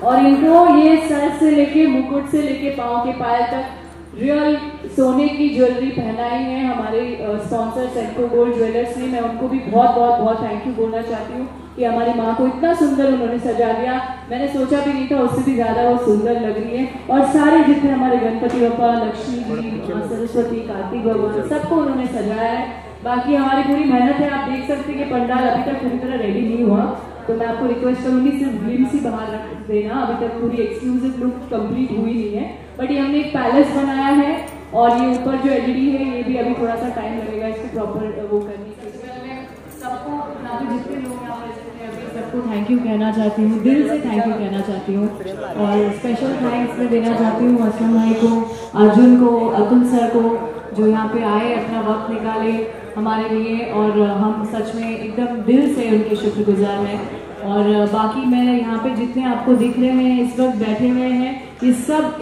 और इनको ये सर से लेके मुकुट से लेके पाँव के पायल तक रियल सोने की ज्वेलरी पहनाई है हमारे स्पॉन्सर सेंको गोल्ड ज्वेलर्स ने। मैं उनको भी बहुत बहुत बहुत थैंक यू बोलना चाहती हूँ कि हमारी माँ को इतना सुंदर उन्होंने सजा दिया। मैंने सोचा भी नहीं था, उससे भी ज्यादा वो सुंदर लग रही है। और सारे जितने हमारे गणपति बप्पा, लक्ष्मी जी, सरस्वती, कार्तिक भगवान, सबको उन्होंने सजाया है। बाकी हमारी पूरी मेहनत है। आप देख सकते हैं कि पंडाल अभी तक पूरी तरह रेडी नहीं हुआ, तो मैं आपको रिक्वेस्ट करूंगी सिर्फ ग्लिम्स ही बाहर रख देना। अभी तक पूरी एक्सक्लूसिव लुक कंप्लीट हुई नहीं है, बट ये हमने एक पैलेस बनाया है और ये ऊपर जो एलईडी है ये भी अभी थोड़ा सा टाइम लगेगा इसको प्रॉपर वो करने के लिए। सबको यहाँ पे जितने लोग यहाँ पर सबको थैंक यू कहना चाहती हूँ, दिल से थैंक यू कहना चाहती हूँ। और स्पेशल थैंक्स मैं देना चाहती हूँ असलम भाई को, अर्जुन को, अतुल सर को, जो यहाँ पे आए, अपना वक्त निकाले हमारे लिए, और हम सच में एकदम दिल से उनके शुक्रगुजार हैं। और बाकी मैं यहाँ पे जितने आपको दिख रहे हैं इस वक्त बैठे हुए हैं, ये सब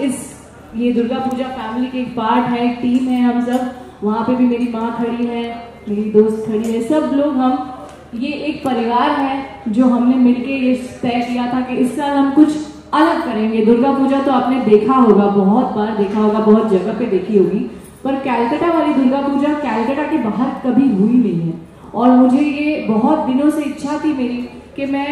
ये दुर्गा पूजा फैमिली के एक पार्ट है, एक टीम है हम सब। वहाँ पे भी मेरी माँ खड़ी है, मेरी दोस्त खड़ी है, सब लोग हम ये एक परिवार है जो हमने मिलके ये तय किया था कि इस साल हम कुछ अलग करेंगे। दुर्गा पूजा तो आपने देखा होगा, बहुत बार देखा होगा, बहुत जगह पे देखी होगी, पर कैलकाटा वाली दुर्गा पूजा कैलकाटा के बाहर कभी हुई नहीं है। और मुझे ये बहुत दिनों से इच्छा थी मेरी कि मैं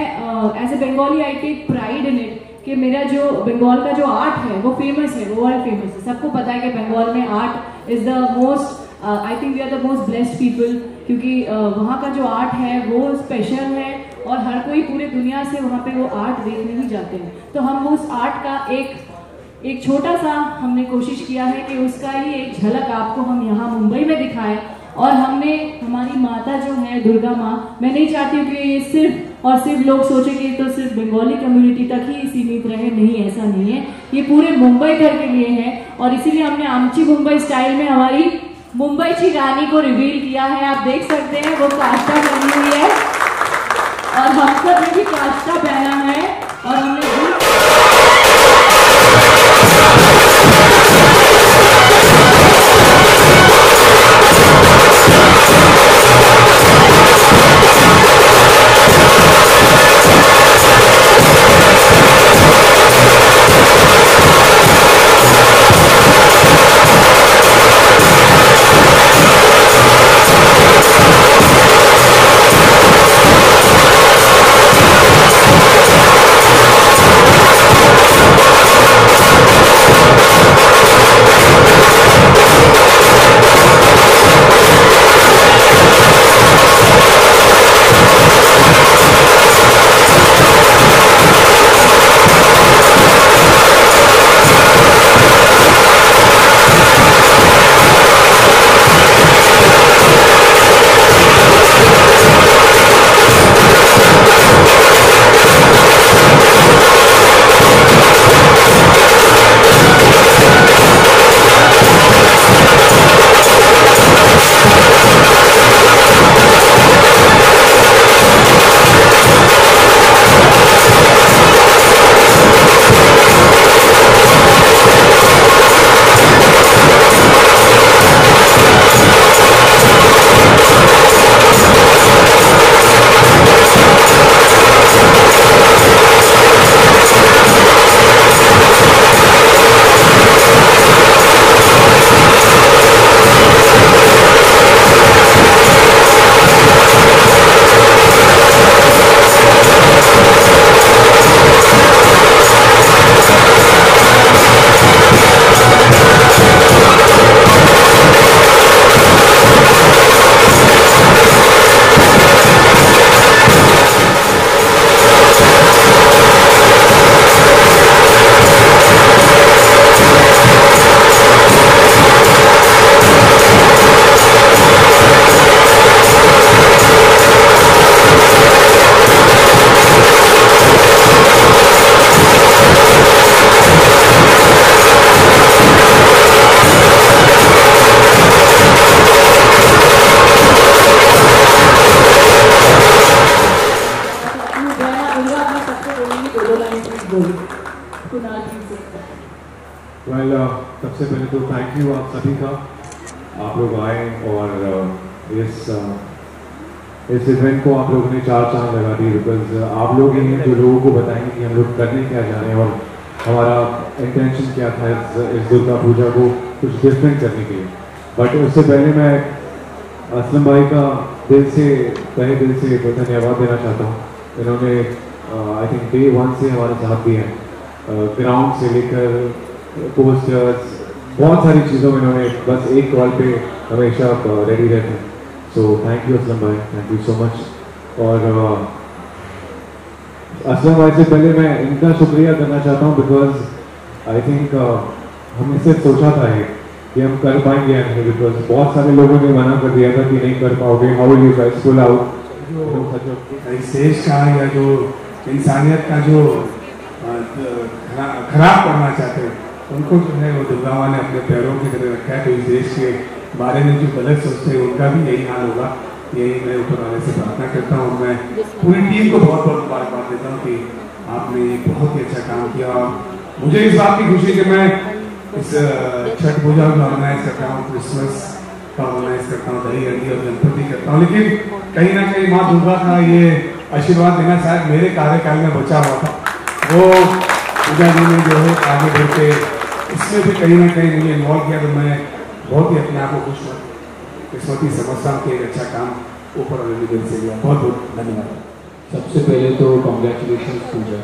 as a Bengali I take pride in it कि मेरा जो बंगाल का जो आर्ट है वो फेमस है, वो वर्ल्ड फेमस है। सबको पता है कि बंगाल में art is the most, I think we are the most blessed people, क्योंकि वहाँ का जो आर्ट है वो स्पेशल है और हर कोई पूरे दुनिया से वहाँ पे वो आर्ट देखने ही जाते हैं। तो हम उस आर्ट का एक छोटा सा हमने कोशिश किया है कि उसका ही एक झलक आपको हम यहाँ मुंबई में दिखाएं। और हमने हमारी माता जो है दुर्गा माँ, मैं नहीं चाहती हूँ कि ये सिर्फ और सिर्फ लोग सोचें कि तो सिर्फ बंगाली कम्युनिटी तक ही सीमित रहे, नहीं, ऐसा नहीं है, ये पूरे मुंबई भर के लिए है। और इसीलिए हमने आमची मुंबई स्टाइल में हमारी मुंबई की रानी को रिवील किया है। आप देख सकते हैं वो काष्टा पहनी हुई है और हम सब ने भी काष्टा पहना है और हमने सबसे पहले तो थैंक यू आप सभी का, आप लोग आए और इस इवेंट को आप लोगों ने 4 चांद लगा दी, बिकॉज आप लोग ही हैं जो लोगों को बताएंगे कि हम लोग करने क्या जा रहे हैं और हमारा इंटेंशन क्या था इस दुर्गा पूजा को कुछ डिफरेंट करने के लिए। बट उससे पहले मैं असलम भाई का तहे दिल से धन्यवाद देना चाहता हूँ। इन्होंने आई थिंक डे 1 से हमारे साथ भी हैं, ग्राउंड से लेकर पोस्टर्स, बहुत सारी चीज़ों में इन्होंने बस एक कॉल पे हमेशा रेडी रहते हैं। सो थैंक यू असलम भाई, थैंक यू सो मच। और असलम भाई से पहले मैं इनका शुक्रिया करना चाहता हूँ, बिकॉज आई थिंक हमने सिर्फ सोचा था कि हम कर पाएंगे या नहीं, बिकॉज बहुत सारे लोगों ने मना कर दिया था कि नहीं कर पाओगे, how will you guys pull out. इस देश का या जो इंसानियत का जो खराब करना चाहते हैं उनको जो है वो दुर्गा माँ ने अपने पैरों की तरह रखा है। तो इस देश के बारे में जो गलत सोचते हैं उनका भी यही हाल होगा, यही मैं ऊपर वाले से प्रार्थना करता हूँ। मैं पूरी टीम को बहुत बहुत मुबारकबाद देता हूँ कि आपने ये बहुत ही अच्छा काम किया। और मुझे इस बात की खुशी कि मैं इस छठ पूजा को ऑर्गेनाइज करता हूँ, क्रिसमस का ऑर्गेनाइज करता हूँ, दही हंडी और गणपति करता हूँ, लेकिन कहीं ना कहीं माँ दुर्गा का ये आशीर्वाद देना शायद मेरे कार्यकाल में बचा हुआ था। वो पूजा जी ने जो है आगे बढ़ के इसमें भी कहीं ना कहीं मुझे इन्वॉल्व किया, तो मैं बहुत ही अपने आप को किस्मती समझता हूँ कि एक अच्छा काम ऊपर वाले दिल से लिया। बहुत बहुत धन्यवाद। सबसे पहले तो कॉन्ग्रेचुलेशन पूजा।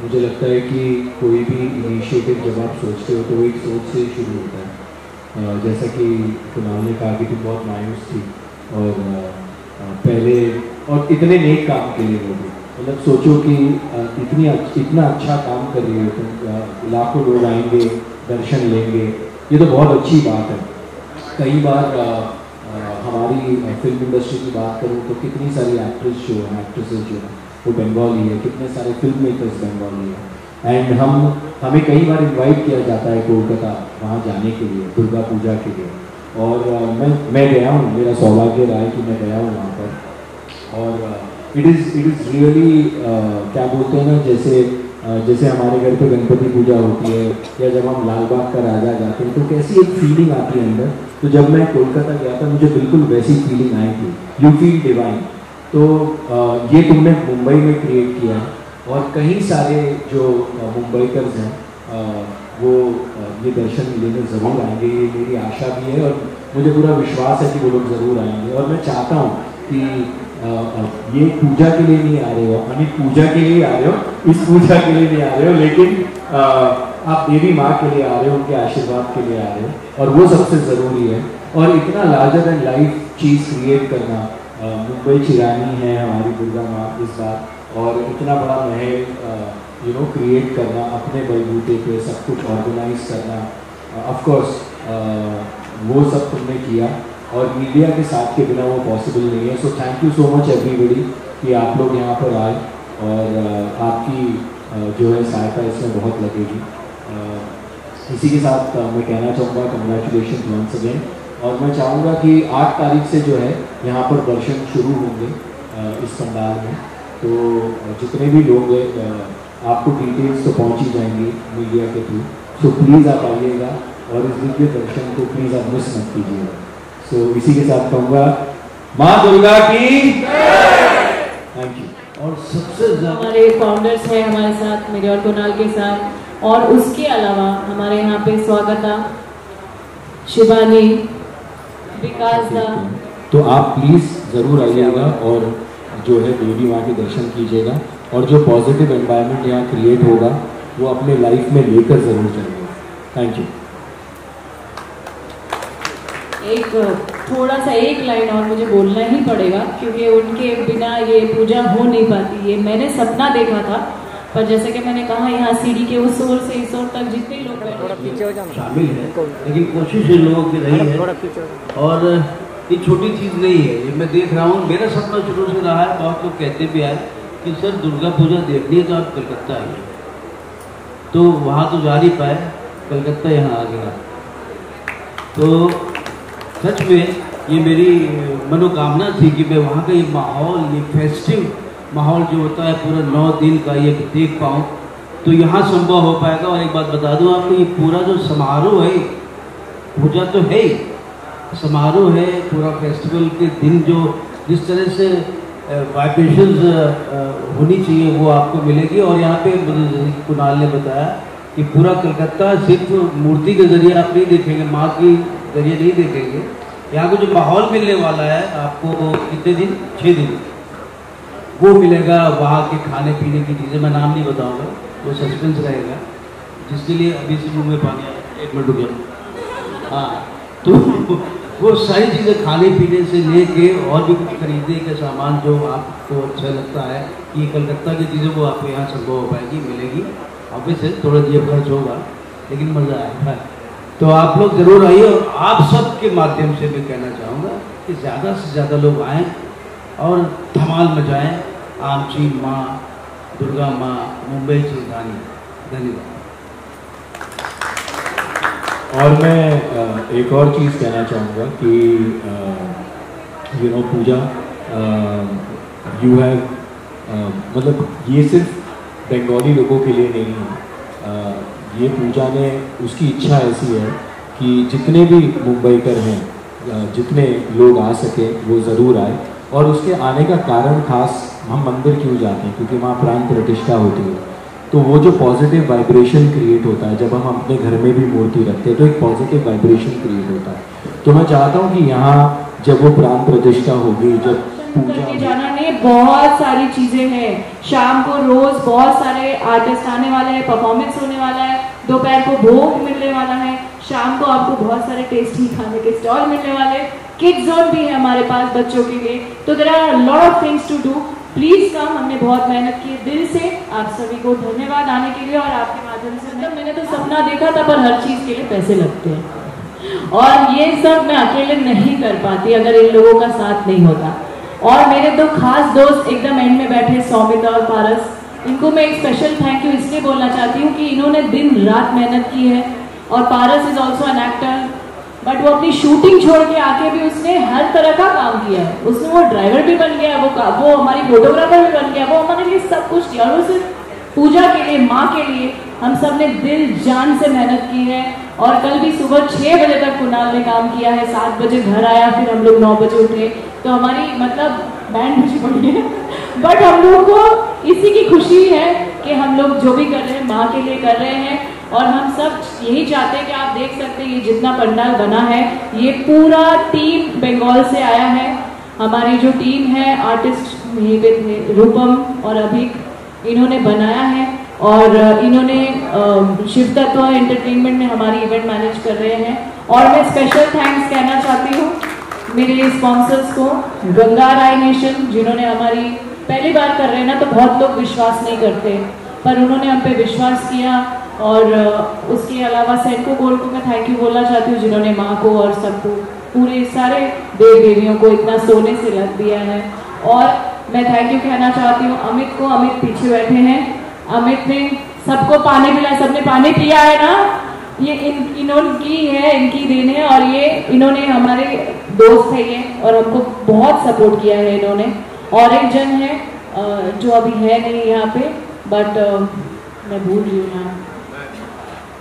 मुझे लगता है कि कोई भी इनिशिएटिव जब आप सोचते हो तो एक सोच से शुरू होता है। जैसा कि कुणाल ने कहा कि तुम बहुत मायूस थी और पहले और इतने नेक काम के लिए लोग, मतलब सोचो कि इतना अच्छा काम कर रही हो तुम, लाखों लोग आएंगे, दर्शन लेंगे, ये तो बहुत अच्छी बात है। कई बार हमारी फिल्म इंडस्ट्री की बात करूँ तो कितनी सारी एक्ट्रेस जो हैं, एक्ट्रेसेस जो हैं वो बंगाली है, कितने सारे फिल्म मेकर्स बंगाली हैं। एंड हमें कई बार इनवाइट किया जाता है कोलकाता वहाँ जाने के लिए दुर्गा पूजा के लिए, और मैं गया हूँ, मेरा सौभाग्य रहा है कि मैं गया हूँ वहाँ पर। और इट इज़ रियली क्या बोलते हैं ना, जैसे हमारे घर पे गणपति पूजा होती है या जब हम लाल बाग का राजा जाते हैं तो कैसी एक फीलिंग आती है अंदर, तो जब मैं कोलकाता गया था मुझे बिल्कुल वैसी फीलिंग आई थी, यू फील डिवाइन। तो ये तुमने मुंबई में क्रिएट किया है और कई सारे जो मुंबईकर्स हैं वो ये दर्शन लेने ज़रूर आएंगे, ये मेरी आशा भी है और मुझे पूरा विश्वास है कि वो लोग ज़रूर आएंगे। और मैं चाहता हूँ कि ये पूजा के लिए नहीं आ रहे हो, अमित पूजा के लिए आ रहे हो, इस पूजा के लिए नहीं आ रहे हो, लेकिन आप देवी माँ के लिए आ रहे हो, उनके आशीर्वाद के लिए आ रहे हो और वो सबसे ज़रूरी है। और इतना larger and life cheese create करना, मुंबई चिरानी है हमारी दुर्गा माँ इस बार, और इतना बड़ा महल क्रिएट करना अपने बलबूते पे, सब कुछ ऑर्गेनाइज करना, ऑफ कोर्स वो सब तुमने किया और मीडिया के साथ के बिना वो पॉसिबल नहीं है। So thank you so much everybody कि आप लोग यहाँ पर आए और आपकी जो है सहायता इसमें बहुत लगेगी। इसी के साथ मैं कहना चाहूँगा कंग्रेचुलेशन वंस अगेन, और मैं चाहूँगा कि 8 तारीख से जो है यहाँ पर दर्शन शुरू होंगे इस पंडाल में, तो जितने भी लोग हैं आपको डिटेल्स तो पहुँच ही जाएंगी मीडिया के थ्रू। सो प्लीज़ आप आइएगा और इस दिव्य दर्शन को प्लीज़ आप मिस मत कीजिएगा। सो इसी के साथ कहूँगा माँ दुर्गा की थैंक यू। और सबसे हमारे फाउंडर्स हैं हमारे साथ, मेरे और कुणाल के साथ, और उसके अलावा हमारे यहाँ पे स्वागता, शिवानी, विकास दा। तो आप प्लीज़ ज़रूर आइएगा और जो है देवी माँ के दर्शन कीजिएगा और जो पॉजिटिव एनवायरनमेंट यहाँ क्रिएट होगा वो अपने लाइफ में लेकर ज़रूर जाइएगा। Thank you. एक थोड़ा सा एक लाइन और मुझे बोलना ही पड़ेगा क्योंकि उनके बिना ये पूजा हो नहीं पाती। ये मैंने सपना देखा था, पर जैसे कि मैंने कहा यहाँ सीढ़ी के उस ओर से इस ओर तक जितने लोग शामिल हैं, लेकिन कोशिश इन लोगों की रही है और ये छोटी चीज़ नहीं है। ये मैं देख रहा हूँ, मेरा सपना शुरू से रहा है, बहुत लोग कहते भी आए कि सर दुर्गा पूजा देखनी है तो आप कलकत्ता आइए, तो वहाँ तो जा नहीं पाए, कलकत्ता यहाँ आ गया। तो सच में ये मेरी मनोकामना थी कि मैं वहाँ का ये माहौल, ये फेस्टिव माहौल जो होता है पूरा 9 दिन का, ये देख पाऊँ। तो यहाँ संभव हो पाएगा। और एक बात बता दूँ आपको, ये पूरा जो समारोह है, पूजा तो है ही, समारोह है, पूरा फेस्टिवल के दिन जो जिस तरह से वाइब्रेशंस होनी चाहिए वो आपको मिलेगी। और यहाँ पे मुझे कुणाल ने बताया कि पूरा कलकत्ता सिर्फ मूर्ति के जरिए आप नहीं देखेंगे, माँ के जरिए नहीं देखेंगे, यहाँ को जो माहौल मिलने वाला है आपको कितने दिन, 6 दिन वो मिलेगा। वहाँ के खाने पीने की चीज़ें मैं नाम नहीं बताऊँगा, वो सस्पेंस रहेगा, जिसके लिए अभी से मुँह में पानी आया। 1 मिनट रुक जाओ। हाँ, तो वो सारी चीज़ें खाने पीने से लेके और भी कुछ खरीदने के सामान जो आपको अच्छा लगता है कि कलकत्ता की चीज़ें वो आपको यहाँ संभव हो पाएगी, मिलेगी। ऑब्वियस है थोड़ा जेब खर्च होगा, लेकिन मज़ा आएगा। तो आप लोग ज़रूर आइए। और आप सब के माध्यम से मैं कहना चाहूँगा कि ज़्यादा से ज़्यादा लोग आएँ और धमाल मचाएँ। आमची माँ, दुर्गा माँ, मुंबई से रानी। धन्यवाद। और मैं एक और चीज़ कहना चाहूँगा कि पूजा, यू हैव मतलब ये सिर्फ बंगाली लोगों के लिए नहीं है। ये पूजा ने उसकी इच्छा ऐसी है कि जितने भी मुंबईकर हैं, जितने लोग आ सके वो ज़रूर आए। और उसके आने का कारण खास, हम मंदिर क्यों जाते हैं, क्योंकि वहाँ प्राण प्रतिष्ठा होती है। तो वो जो पॉजिटिव वाइब्रेशन क्रिएट होता है, जब हम अपने घर में भी मूर्ति रखते हैं तो एक पॉजिटिव वाइब्रेशन क्रिएट होता है। तो मैं चाहता हूँ कि यहाँ जब वो प्राण प्रतिष्ठा होगी, जब पूजा जाना नहीं, बहुत सारी चीजें हैं। शाम को रोज बहुत सारे आर्टिस्ट आने वाले हैं, परफॉर्मेंस होने वाला है, दोपहर को भोग मिलने वाला है, शाम को आपको बहुत सारे टेस्टी खाने के स्टॉल मिलने वाले, किड्स जोन भी है हमारे पास बच्चों के लिए। तो there are lot of things to do. Please come, हमने बहुत मेहनत की है। दिल से आप सभी को धन्यवाद आने के लिए। और आपके माध्यम से मतलब मैंने तो सपना देखा था, पर हर चीज के लिए पैसे लगते हैं और ये सब मैं अकेले नहीं कर पाती अगर इन लोगों का साथ नहीं होता। और मेरे दो खास दोस्त एकदम एंड में बैठे, सौमिता और पारस, इनको मैं एक स्पेशल थैंक यू इसलिए बोलना चाहती हूँ कि इन्होंने दिन रात मेहनत की है। और Paras is also an actor, but वो अपनी शूटिंग छोड़ के आके भी उसने हर तरह का काम किया है। उसने वो ड्राइवर भी बन गया, वो हमारी फोटोग्राफर भी बन गया, वो हमारे लिए सब कुछ किया। और वो सिर्फ पूजा के लिए, माँ के लिए हम सब ने दिल जान से मेहनत की है। और कल भी सुबह 6 बजे तक कुणाल ने काम किया है, 7 बजे घर आया, फिर हम लोग 9 बजे उठे। तो हमारी मतलब बैंड खुशी पड़ी है बट हम लोगों को इसी की खुशी है कि हम लोग जो भी कर रहे हैं माँ के लिए कर रहे हैं। और हम सब यही चाहते हैं कि आप देख सकते हैं ये जितना पंडाल बना है, ये पूरा टीम बंगाल से आया है। हमारी जो टीम है, आर्टिस्ट यहीं पे थे, रूपम और अभिक, इन्होंने बनाया है। और इन्होंने शिव तत्व एंटरटेनमेंट में हमारी इवेंट मैनेज कर रहे हैं। और मैं स्पेशल थैंक्स कहना चाहती हूँ मेरे स्पॉन्सर्स को, गंगा राय नेशन, जिन्होंने हमारी पहली बार कर रहे हैं ना, तो बहुत लोग विश्वास नहीं करते, पर उन्होंने हम पे विश्वास किया। और उसके अलावा सेंको गोल्ड को मैं थैंक यू बोलना चाहती हूँ, जिन्होंने माँ को और सबको, पूरे सारे देव देवियों को इतना सोने से रख दिया है। और मैं थैंक यू कहना चाहती हूँ अमित को, अमित पीछे बैठे हैं, अमित ने सबको पानी पिलाया, सबने पानी पिया है ना, ये इन्होंने है, इनकी देन है। और ये इन्होंने हमारे दोस्त है ये, और हमको बहुत सपोर्ट किया है इन्होंने। और एक जन है जो अभी है नहीं यहाँ पे, बट मैं भूल रही हूँ नाम।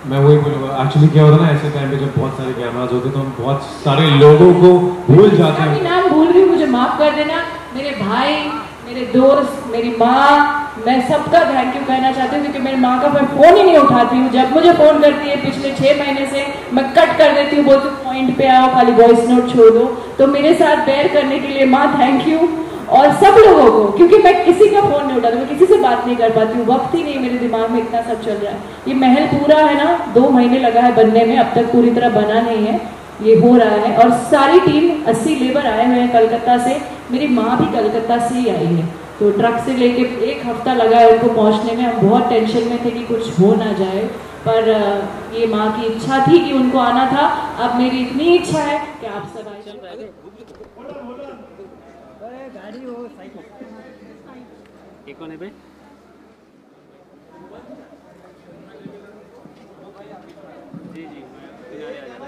मैं वही बोलूँगा, एक्चुअली क्या होता है ना, ऐसे टाइम पे जब बहुत सारे कैमराज होते हैं तो हम बहुत सारे लोगों को भूल जाते हैं। नाम भूल रही हूँ, मुझे माफ कर देना। मेरे भाई, मेरे दोस्त, मेरी माँ, मैं सबका थैंक यू कहना चाहती हूँ, क्योंकि मेरी माँ का मैं फ़ोन ही नहीं उठाती हूँ। जब मुझे फ़ोन करती है पिछले 6 महीने से, मैं कट कर देती हूँ, बोलती हूँ पॉइंट पे आओ, खाली वॉइस नोट छोड़ दो। तो मेरे साथ बेयर करने के लिए माँ थैंक यू। और सब लोगों को, क्योंकि मैं किसी का फ़ोन नहीं उठाती, मैं किसी से बात नहीं कर पाती हूँ, वक्त ही नहीं मेरे दिमाग में, इतना सब चल रहा है। ये महल पूरा है ना, 2 महीने लगा है बनने में, अब तक पूरी तरह बना नहीं है, ये हो रहा है। और सारी टीम 80 लेबर आए हुए हैं कलकत्ता से, मेरी माँ भी कलकत्ता से ही आई है। तो ट्रक से लेके 1 हफ्ता लगा है उनको पहुँचने में। हम बहुत टेंशन में थे कि कुछ हो ना जाए, पर ये माँ की इच्छा थी कि उनको आना था। अब मेरी इतनी इच्छा है कि आप सब आए। एक कोने पे जी जी किनारे आ जाना।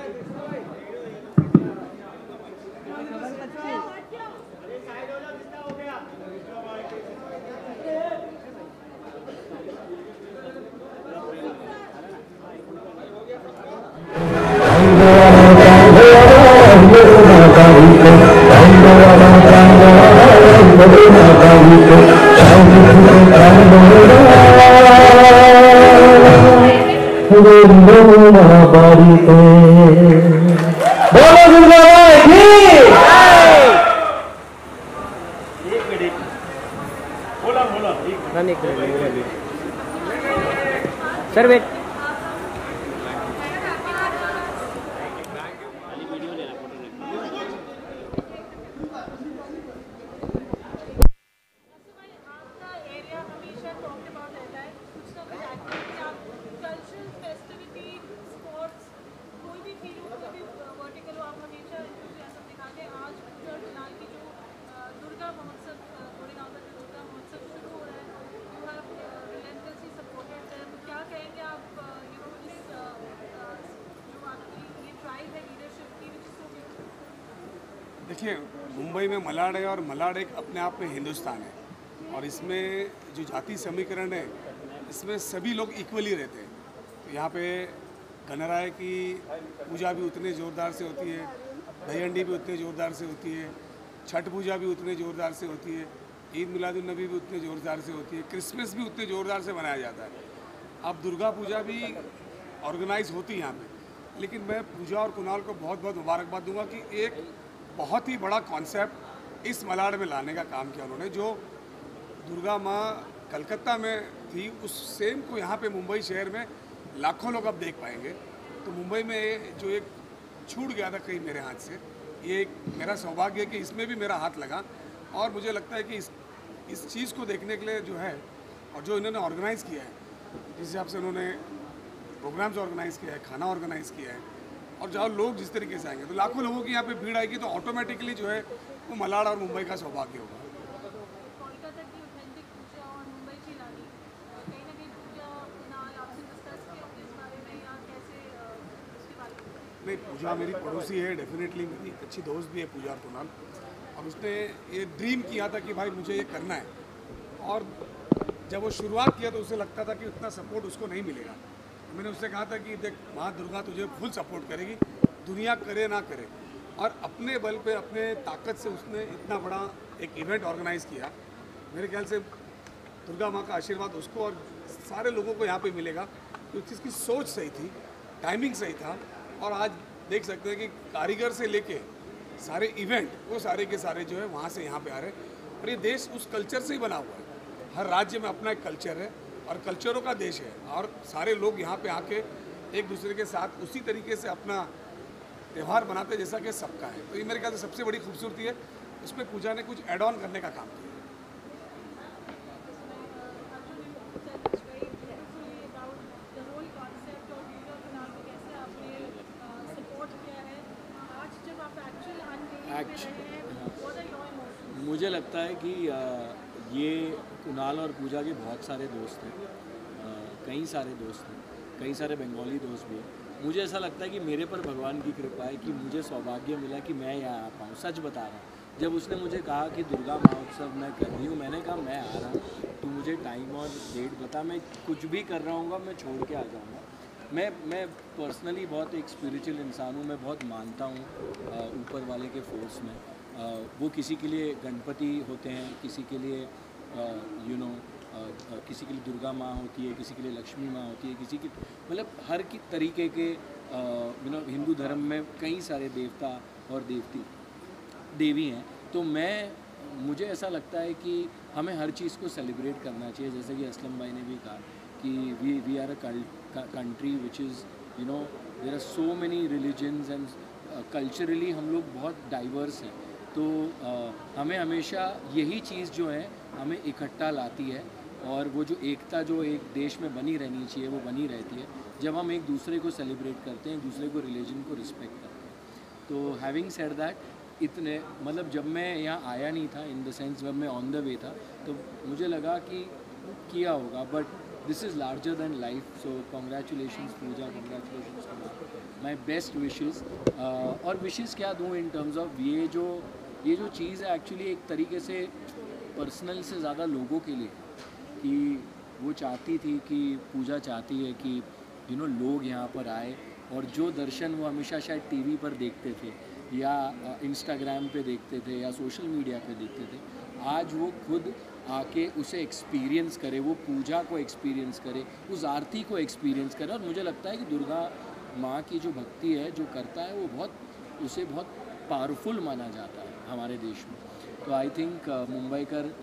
सर वेट देखिए, मुंबई में मलाड है और मलाड एक अपने आप में हिंदुस्तान है और इसमें जो जाति समीकरण है इसमें सभी लोग इक्वली रहते हैं। तो यहाँ पे गणराय की पूजा भी उतने ज़ोरदार से होती है, दहीहंडी भी उतने ज़ोरदार से होती है, छठ पूजा भी उतने ज़ोरदार से होती है, ईद मिलादुन्नबी भी उतने ज़ोरदार से होती है, क्रिसमस भी उतने ज़ोरदार से मनाया जाता है। अब दुर्गा पूजा भी ऑर्गेनाइज होती है यहाँ पे, लेकिन मैं पूजा और कुणाल को बहुत बहुत मुबारकबाद दूंगा कि एक बहुत ही बड़ा कॉन्सेप्ट इस मलाड में लाने का काम किया उन्होंने। जो दुर्गा माँ कलकत्ता में थी उस सेम को यहाँ पे मुंबई शहर में लाखों लोग अब देख पाएंगे। तो मुंबई में जो एक छूट गया था कहीं मेरे हाथ से, ये एक मेरा सौभाग्य है कि इसमें भी मेरा हाथ लगा और मुझे लगता है कि इस चीज़ को देखने के लिए जो है और जो इन्होंने ऑर्गेनाइज़ किया है, जिस हिसाब से उन्होंने प्रोग्राम्स ऑर्गेनाइज़ किया है, खाना ऑर्गेनाइज़ किया है और जहाँ लोग जिस तरीके से आएंगे तो लाखों लोगों की यहाँ पे भीड़ आएगी, तो ऑटोमेटिकली जो है वो मलाड और मुंबई का सौभाग्य होगा। नहीं, पूजा मेरी पड़ोसी है, डेफिनेटली मेरी अच्छी दोस्त भी है पूजा और कुणाल, और उसने ये ड्रीम किया था कि भाई मुझे ये करना है। और जब वो शुरुआत किया तो उसे लगता था कि उतना सपोर्ट उसको नहीं मिलेगा। मैंने उससे कहा था कि देख, माँ दुर्गा तुझे फुल सपोर्ट करेगी, दुनिया करे ना करे। और अपने बल पे, अपने ताकत से उसने इतना बड़ा एक इवेंट ऑर्गेनाइज़ किया। मेरे ख्याल से दुर्गा माँ का आशीर्वाद उसको और सारे लोगों को यहाँ पे मिलेगा कि उस चीज़ की सोच सही थी, टाइमिंग सही था। और आज देख सकते हैं कि कारीगर से लेके सारे इवेंट वो सारे के सारे जो है वहाँ से यहाँ पे आ रहे हैं। और ये देश उस कल्चर से ही बना हुआ है। हर राज्य में अपना एक कल्चर है और कल्चरों का देश है, और सारे लोग यहाँ पे आके एक दूसरे के साथ उसी तरीके से अपना त्यौहार मनाते हैं जैसा कि सबका है। तो ये मेरे ख्याल से सबसे बड़ी खूबसूरती है। उसमें पूजा ने कुछ एड ऑन करने का काम किया। मुझे लगता है कि ये कुणाल और पूजा के बहुत सारे दोस्त हैं, कई सारे दोस्त हैं, कई सारे बंगाली दोस्त भी हैं। मुझे ऐसा लगता है कि मेरे पर भगवान की कृपा है कि मुझे सौभाग्य मिला कि मैं यहाँ आ पाऊँ। सच बता रहा हूँ, जब उसने मुझे कहा कि दुर्गा महोत्सव मैं कर रही हूँ, मैंने कहा मैं आ रहा हूँ, तो मुझे टाइम और डेट बता, मैं कुछ भी कर रहा हूँ मैं छोड़ के आ जाऊँगा। मैं पर्सनली बहुत एक स्पिरिचुअल इंसान हूँ, मैं बहुत मानता हूँ ऊपर वाले के फोर्स में। वो किसी के लिए गणपति होते हैं, किसी के लिए किसी के लिए दुर्गा माँ होती है, किसी के लिए लक्ष्मी माँ होती है, किसी की मतलब हर की तरीके के हिंदू धर्म में कई सारे देवता और देवी हैं। तो मुझे ऐसा लगता है कि हमें हर चीज़ को सेलिब्रेट करना चाहिए। जैसे कि असलम भाई ने भी कहा कि we are a country which is there are so many religions and culturally हम लोग बहुत डाइवर्स हैं। तो हमें हमेशा यही चीज़ जो है हमें इकट्ठा लाती है, और वो जो एकता जो एक देश में बनी रहनी चाहिए वो बनी रहती है जब हम एक दूसरे को सेलिब्रेट करते हैं, एक दूसरे को रिलीजन को रिस्पेक्ट करते हैं। तो हैविंग सेड दैट, इतने मतलब जब मैं यहाँ आया नहीं था, इन द सेंस जब मैं ऑन द वे था, तो मुझे लगा कि किया होगा, but this is larger than life. So congratulations Pooja, congratulations, my best wishes. और विशेज़ क्या दूँ इन टर्म्स ऑफ ये जो चीज़ है एक्चुअली एक तरीके से पर्सनल से ज़्यादा लोगों के लिए, कि वो चाहती थी कि पूजा चाहती है कि लोग यहाँ पर आए और जो दर्शन वो हमेशा शायद टीवी पर देखते थे या इंस्टाग्राम पे देखते थे या सोशल मीडिया पे देखते थे, आज वो खुद आके उसे एक्सपीरियंस करे, वो पूजा को एक्सपीरियंस करे, उस आरती को एक्सपीरियंस करे। और मुझे लगता है कि दुर्गा माँ की जो भक्ति है, जो करता है, वो उसे बहुत पावरफुल माना जाता है हमारे देश में। तो आई थिंक मुंबईकर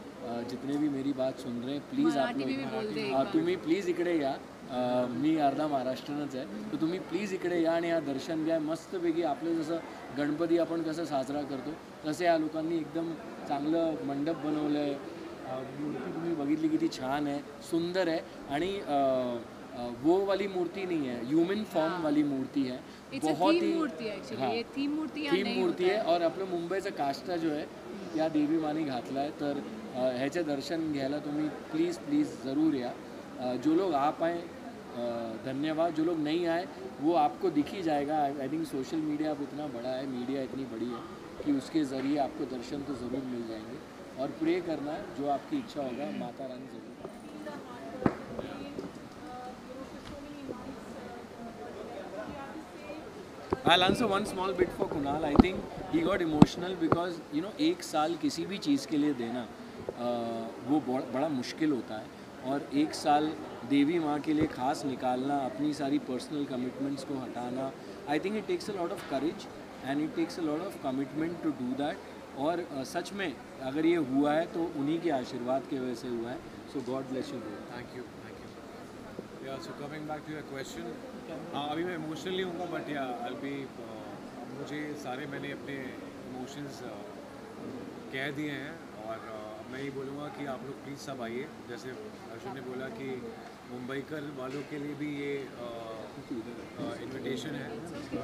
जितने भी मेरी बात सुन रहे हैं, प्लीज़ आप लोग तुम्ही प्लीज इकडे या, मी अर्धा महाराष्ट्रनच आहे, तर तुम्ही प्लीज इकडे या आणि या दर्शन घ्या मस्तपैकी। आपलं जसं गणपती आपण कसं साजरा करतो तसे या लोकांनी एकदम चांगलं मंडप बनवलं आहे, मूर्ती तुम्ही बघितली किती छान आहे, सुंदर आहे, आणि वो वाली मूर्ति नहीं है, ह्यूमन फॉर्म वाली मूर्ति है, बहुत ही थीम मूर्ति है। और आपलं मुंबईचं काष्टा जो आहे या देवी माने घातला आहे, तर ह्याचे दर्शन घ्यायला तुम्ही प्लीज़ ज़रूर या। जो लोग आ पाए धन्यवाद, जो लोग नहीं आए वो आपको दिख ही जाएगा। आई थिंक सोशल मीडिया अब इतना बड़ा है, मीडिया इतनी बड़ी है कि उसके ज़रिए आपको दर्शन तो ज़रूर मिल जाएंगे। और प्रे करना है, जो आपकी इच्छा होगा माता रानी ज़रूर। I'll answer one small bit for Kunal. I think he got emotional because एक साल किसी भी चीज़ के लिए देना वो बड़ा मुश्किल होता है, और एक साल देवी माँ के लिए ख़ास निकालना, अपनी सारी पर्सनल कमिटमेंट्स को हटाना, I think it takes a lot of courage and it takes a lot of commitment to do that. और सच में अगर ये हुआ है तो उन्हीं के आशीर्वाद की वजह से हुआ है। So God bless you. Thank you. Yeah so coming back to your question, हाँ अभी मैं इमोशनली हूँ, बट या आई बी मुझे सारे मैंने अपने इमोशंस कह दिए हैं, और मैं ये बोलूँगा कि आप लोग प्लीज़ सब आइए। जैसे अर्जुन ने बोला कि मुंबईकर वालों के लिए भी ये इनविटेशन है,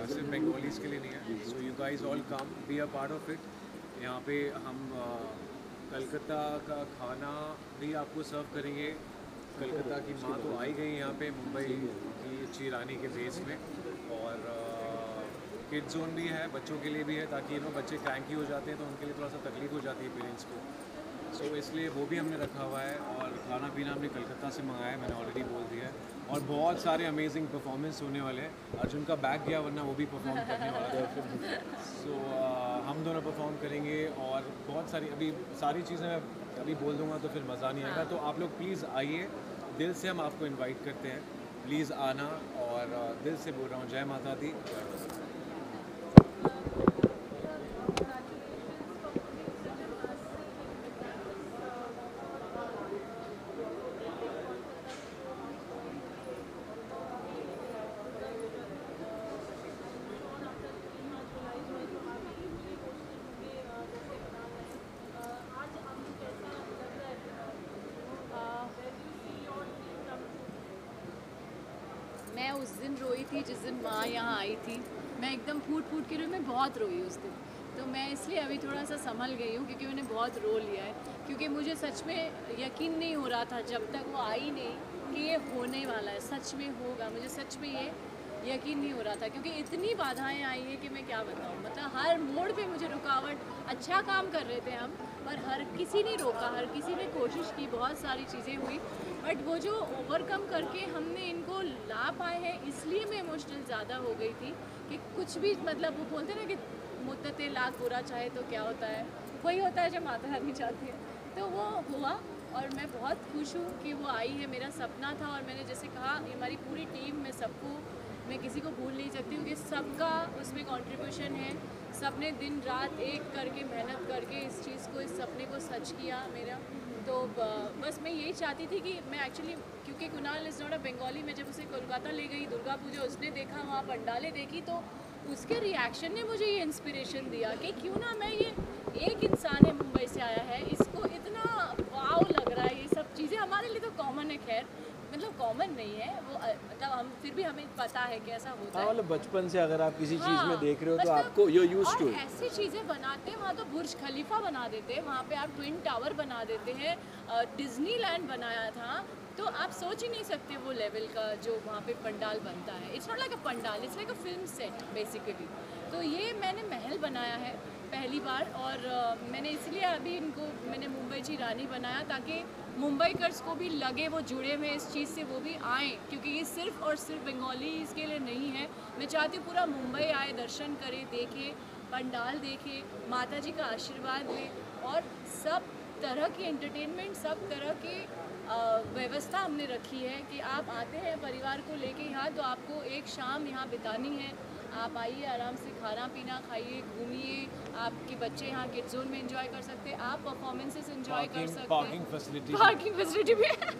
सिर्फ बंगालीज़ के लिए नहीं है। So you guys all come, be a part of it. यहाँ पे हम कलकत्ता का खाना भी आपको सर्व करेंगे। कलकत्ता की माँ तो आई गई यहाँ पे मुंबई की चीरानी के बेस में, और किड जोन भी है, बच्चों के लिए भी है, ताकि बच्चे क्रैंकी हो जाते हैं तो उनके लिए थोड़ा सा तकलीफ हो जाती है पेरेंट्स को। सो इसलिए वो भी हमने रखा हुआ है, और खाना पीना हमने कलकत्ता से मंगाया है, मैंने ऑलरेडी बोल दिया है। और बहुत सारे अमेजिंग परफॉर्मेंस होने वाले हैं। अर्जुन का बैक गया, वरना वो भी परफॉर्म करने वाला है। सो हम दोनों परफॉर्म करेंगे, और बहुत सारी अभी सारी चीज़ें अभी बोल दूंगा तो फिर मज़ा नहीं आएगा। तो आप लोग प्लीज़ आइए, दिल से हम आपको इनवाइट करते हैं, प्लीज़ आना। और दिल से बोल रहा हूँ, जय माता दी। मैं उस दिन रोई थी जिस दिन माँ यहाँ आई थी, मैं एकदम फूट के रोई, मैं बहुत रोई उस दिन। तो मैं इसलिए अभी थोड़ा सा संभल गई हूँ, क्योंकि मैंने बहुत रो लिया है। क्योंकि मुझे सच में यकीन नहीं हो रहा था जब तक वो आई नहीं कि ये होने वाला है, सच में होगा। मुझे सच में ये यकीन नहीं हो रहा था, क्योंकि इतनी बाधाएं आई हैं कि मैं क्या बताऊँ। मतलब हर मोड़ पे मुझे रुकावट, अच्छा काम कर रहे थे हम, पर हर किसी ने रोका, हर किसी ने कोशिश की, बहुत सारी चीज़ें हुई, बट वो जो ओवरकम करके हमने इनको ला पाए हैं, इसलिए मैं इमोशनल ज़्यादा हो गई थी कि कुछ भी, मतलब वो बोलते ना कि मुद्दते लाख बुरा चाहे तो क्या होता है, वही होता है जब माता रानी चाहती है। तो वो हुआ, और मैं बहुत खुश हूँ कि वो आई है। मेरा सपना था, और मैंने जैसे कहा, हमारी पूरी टीम में सबको, मैं किसी को भूल नहीं सकती हूँ कि सबका उसमें कंट्रीब्यूशन है। सबने दिन रात एक करके मेहनत करके इस चीज़ को, इस सपने को सच किया मेरा। तो बस मैं यही चाहती थी कि मैं एक्चुअली, क्योंकि Kunal is not a Bengali, मैं जब उसे कोलकाता ले गई दुर्गा पूजा, उसने देखा, वहाँ पंडालें देखी, तो उसके रिएक्शन ने मुझे ये इंस्पिरेशन दिया कि क्यों ना मैं, ये एक इंसान है, मुंबई से आया है, इसको इतना वाव लग रहा है, ये सब चीज़ें हमारे लिए तो कॉमन है, खैर मतलब कॉमन नहीं है वो, मतलब हम फिर भी हमें पता है कि ऐसा होता है। मतलब बचपन से अगर आप किसी चीज़ में देख रहे हो तो आपको यू यूज्ड टू। ऐसी चीज़ें बनाते हैं, वहाँ तो बुर्ज खलीफा बना देते हैं, वहाँ पे आप ट्विन टावर बना देते हैं, डिज्नीलैंड बनाया था, तो आप सोच ही नहीं सकते वो लेवल का जो वहाँ पे पंडाल बनता है। It's not like a pandal, it's like a film set basically. तो ये मैंने महल बनाया है, पहली बार। और मैंने इसलिए अभी इनको मैंने मुंबई की रानी बनाया ताकि मुंबईकर्स को भी लगे वो जुड़े हुए इस चीज़ से, वो भी आएँ, क्योंकि ये सिर्फ़ और सिर्फ बंगाली इसके लिए नहीं है। मैं चाहती हूँ पूरा मुंबई आए, दर्शन करे, देखे, पंडाल देखे, माता जी का आशीर्वाद ले, और सब तरह की एंटरटेनमेंट, सब तरह की व्यवस्था हमने रखी है कि आप आते हैं परिवार को लेके यहाँ तो आपको एक शाम यहाँ बितानी है। आप आइए, आराम से खाना पीना खाइए, घूमिए, आपके बच्चे यहाँ किड जोन में एंजॉय कर सकते हैं, आप परफॉर्मेंसेस एंजॉय कर सकते हैं, पार्किंग फैसिलिटी भी है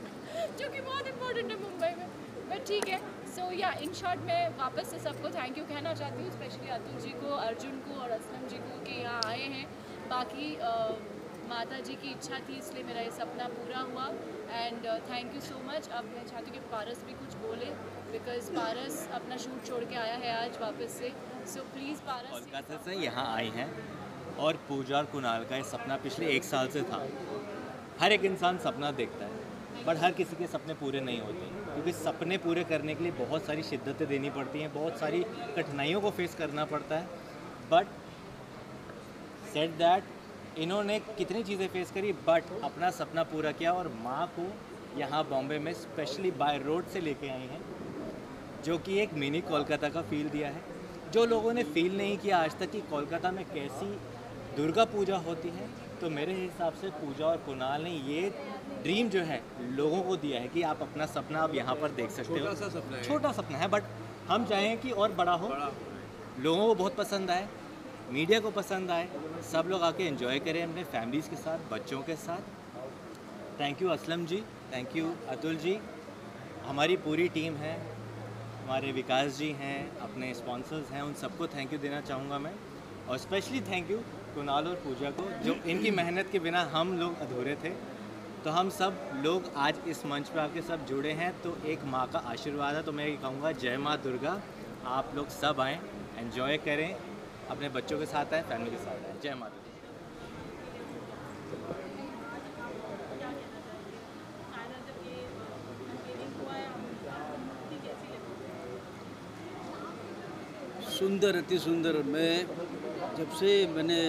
जो कि बहुत इंपॉर्टेंट है मुंबई में। बट ठीक है, सो या इन शॉर्ट मैं वापस से सबको थैंक यू कहना चाहती हूँ, स्पेशली अतुल जी को, अर्जुन को और असलम जी को कि यहाँ आए हैं। बाकी माता जी की इच्छा थी इसलिए मेरा ये सपना पूरा हुआ, and thank you so much. अब मैं चाहती हूँ कि पारस भी कुछ बोले, बिकॉज पारस अपना शूट छोड़ के आया है आज वापस से। सो प्लीज़ पारस। कोलकाता से यहाँ आए हैं और पूजा और कुणाल का ये सपना पिछले 1 साल से था। हर एक इंसान सपना देखता है, बट हर किसी के सपने पूरे नहीं होते, क्योंकि सपने पूरे करने के लिए बहुत सारी शिद्दतें देनी पड़ती हैं, बहुत सारी कठिनाइयों को फेस करना पड़ता है। बट सेड दैट इन्होंने कितनी चीज़ें फेस करी, बट अपना सपना पूरा किया और माँ को यहाँ बॉम्बे में स्पेशली बाय रोड से लेके आई हैं, जो कि एक मिनी कोलकाता का फील दिया है। जो लोगों ने फील नहीं किया आज तक कि कोलकाता में कैसी दुर्गा पूजा होती है, तो मेरे हिसाब से पूजा और कुणाल ने ये ड्रीम जो है लोगों को दिया है कि आप अपना सपना आप यहाँ पर देख सकते हो। छोटा सा सपना है, छोटा सपना है, बट हम चाहें कि और बड़ा हो, लोगों को बहुत पसंद आए, मीडिया को पसंद आए, सब लोग आके एंजॉय करें अपने फैमिलीज़ के साथ, बच्चों के साथ। Thank you Aslam ji, thank you Atul ji, हमारी पूरी टीम है, हमारे विकास जी हैं, अपने स्पॉन्सर्स हैं, उन सबको थैंक यू देना चाहूँगा मैं। और स्पेशली थैंक यू कुणाल और पूजा को, जो इनकी मेहनत के बिना हम लोग अधूरे थे। तो हम सब लोग आज इस मंच पे आके सब जुड़े हैं, तो एक माँ का आशीर्वाद है। तो मैं ये कहूँगा जय माँ दुर्गा, आप लोग सब आएँ, एंजॉय करें, अपने बच्चों के साथ आए, फैमिली के साथ आए। जय माता दी। सुंदर, अति सुंदर। मैं जब से मैंने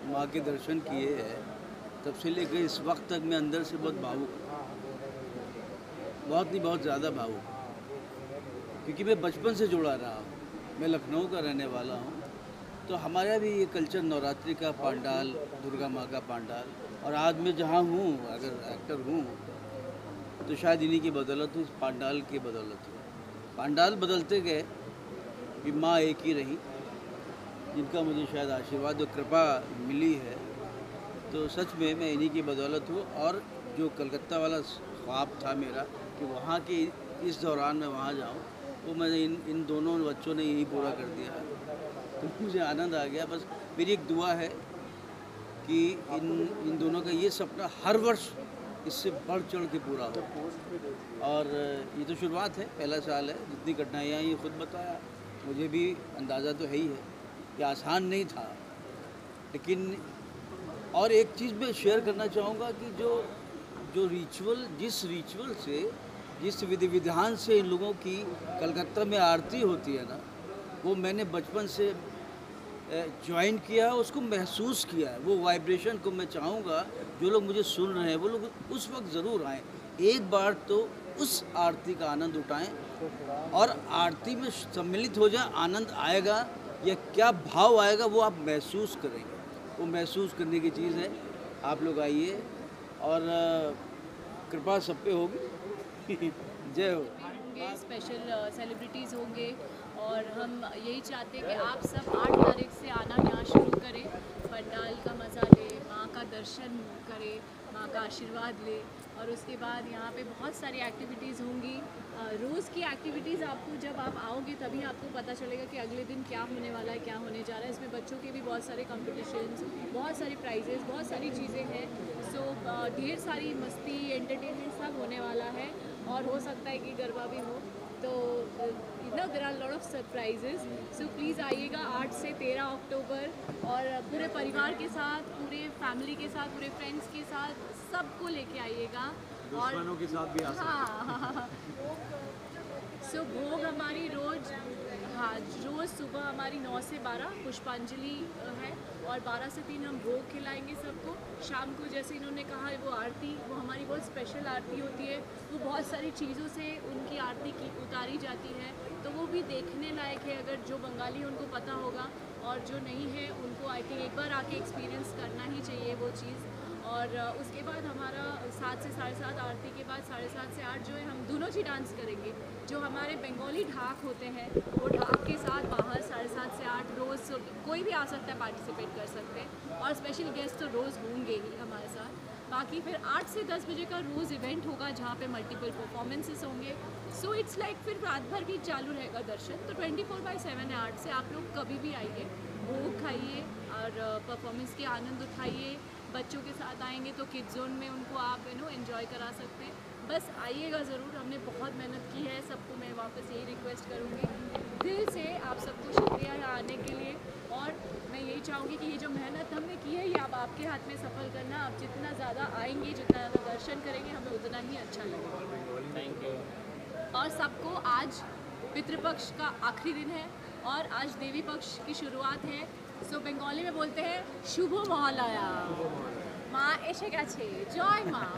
माँ के दर्शन किए हैं तब से लेकर इस वक्त तक मैं अंदर से बहुत भावुक, बहुत नहीं बहुत ज़्यादा भावुक, क्योंकि मैं बचपन से जुड़ा रहा हूँ। मैं लखनऊ का रहने वाला हूँ, तो हमारा भी ये कल्चर नवरात्रि का पंडाल, दुर्गा माँ का पंडाल, और आज मैं जहाँ हूँ, अगर एक्टर हूँ तो शायद इन्हीं की बदौलत हो, इस पंडाल की बदौलत हो। पंडाल बदलते गए, कि माँ एक ही रही, जिनका मुझे शायद आशीर्वाद और कृपा मिली है, तो सच में मैं इन्हीं की बदौलत हूँ। और जो कलकत्ता वाला ख्वाब था मेरा कि वहाँ के इस दौरान मैं वहाँ जाऊँ, वो मैंने इन दोनों बच्चों ने यही पूरा कर दिया, तो मुझे आनंद आ गया। बस मेरी एक दुआ है कि इन दोनों का ये सपना हर वर्ष इससे बढ़ चढ़ के पूरा हो। और ये तो शुरुआत है, पहला साल है, जितनी कठिनाइयाँ ये खुद बताया, मुझे भी अंदाज़ा तो है ही है कि आसान नहीं था। लेकिन और एक चीज़ मैं शेयर करना चाहूँगा कि जो रिचुअल, जिस रिचुअल से, जिस विधि विधान से इन लोगों की कलकत्ता में आरती होती है ना, वो मैंने बचपन से ज्वाइन किया है, उसको महसूस किया है। वो वाइब्रेशन को मैं चाहूँगा जो लोग मुझे सुन रहे हैं वो लोग उस वक्त ज़रूर आएँ, एक बार तो उस आरती का आनंद उठाएं और आरती में सम्मिलित हो जाए। आनंद आएगा या क्या भाव आएगा वो आप महसूस करेंगे, वो महसूस करने की चीज़ है। आप लोग आइए और कृपा सब पे होगी। जय हो। होंगे, स्पेशल सेलिब्रिटीज़ होंगे, और हम यही चाहते हैं कि आप सब 8 तारीख से आना यहाँ शुरू करें, पंडाल का मज़ा लें, माँ का दर्शन करें, माँ का आशीर्वाद लें। और उसके बाद यहाँ पे बहुत सारी एक्टिविटीज़ होंगी, रोज़ की एक्टिविटीज़। आपको जब आप आओगे तभी आपको पता चलेगा कि अगले दिन क्या होने वाला है, क्या होने जा रहा है। इसमें बच्चों के भी बहुत सारे कॉम्पिटिशन्स, बहुत सारी प्राइजेस, बहुत सारी चीज़ें हैं। सो ढेर सारी मस्ती, एंटरटेनमेंट सब होने वाला है, और हो सकता है कि गरबा भी हो। तो there are lot of surprises. So please आइएगा 8 से 13 अक्टूबर, और पूरे परिवार के साथ, पूरे फैमिली के साथ, पूरे फ्रेंड्स के साथ, सबको लेके आइएगा। दुश्मनों के साथ भी आ सकते हैं। हाँ, सो भोग हमारी रोज़ सुबह हमारी 9 से 12 पुष्पांजलि है और 12 से 3 हम भोग खिलाएंगे सबको। शाम को जैसे इन्होंने कहा वो आरती, वो हमारी बहुत स्पेशल आरती होती है, वो बहुत सारी चीज़ों से उनकी आरती की उतारी जाती है, तो वो भी देखने लायक है। अगर जो बंगाली है उनको पता होगा और जो नहीं है उनको आई थिंक एक बार आके एक्सपीरियंस करना ही चाहिए वो चीज़। और उसके बाद हमारा 7 से 7:30 आरती के बाद 7:30 से 8 जो है हम दोनों ही डांस करेंगे। जो हमारे बंगाली ढाक होते हैं वो ढाक के साथ बाहर 7:30 से 8 रोज़ कोई भी आ सकता है, पार्टिसिपेट कर सकते हैं और स्पेशल गेस्ट तो रोज़ होंगे ही हमारे साथ। बाकी फिर 8 से 10 बजे का रोज़ इवेंट होगा जहाँ पे मल्टीपल परफॉर्मेंसेस होंगे। सो इट्स लाइक फिर रात भर भी चालू रहेगा दर्शन। तो 24/7 है 8 से, आप लोग कभी भी आइए, भोग खाइए और परफॉर्मेंस के आनंद उठाइए। बच्चों के साथ आएंगे तो किड जोन में उनको आप एंजॉय करा सकते हैं। बस आइएगा ज़रूर, हमने बहुत मेहनत की है। सबको मैं वापस यही रिक्वेस्ट करूँगी दिल से, आप सबको शुक्रिया यहाँ आने के लिए। और मैं यही चाहूँगी कि ये जो मेहनत हमने की है ये अब आपके हाथ में सफल करना। आप जितना ज़्यादा आएंगे, जितना ज़्यादा दर्शन करेंगे, हमें उतना ही अच्छा लगेगा। Thank you. और सबको आज पितृपक्ष का आखिरी दिन है और आज देवी पक्ष की शुरुआत है। सो बंगाली में बोलते हैं शुभ महालया, माँ एसे गेছে, जय माँ।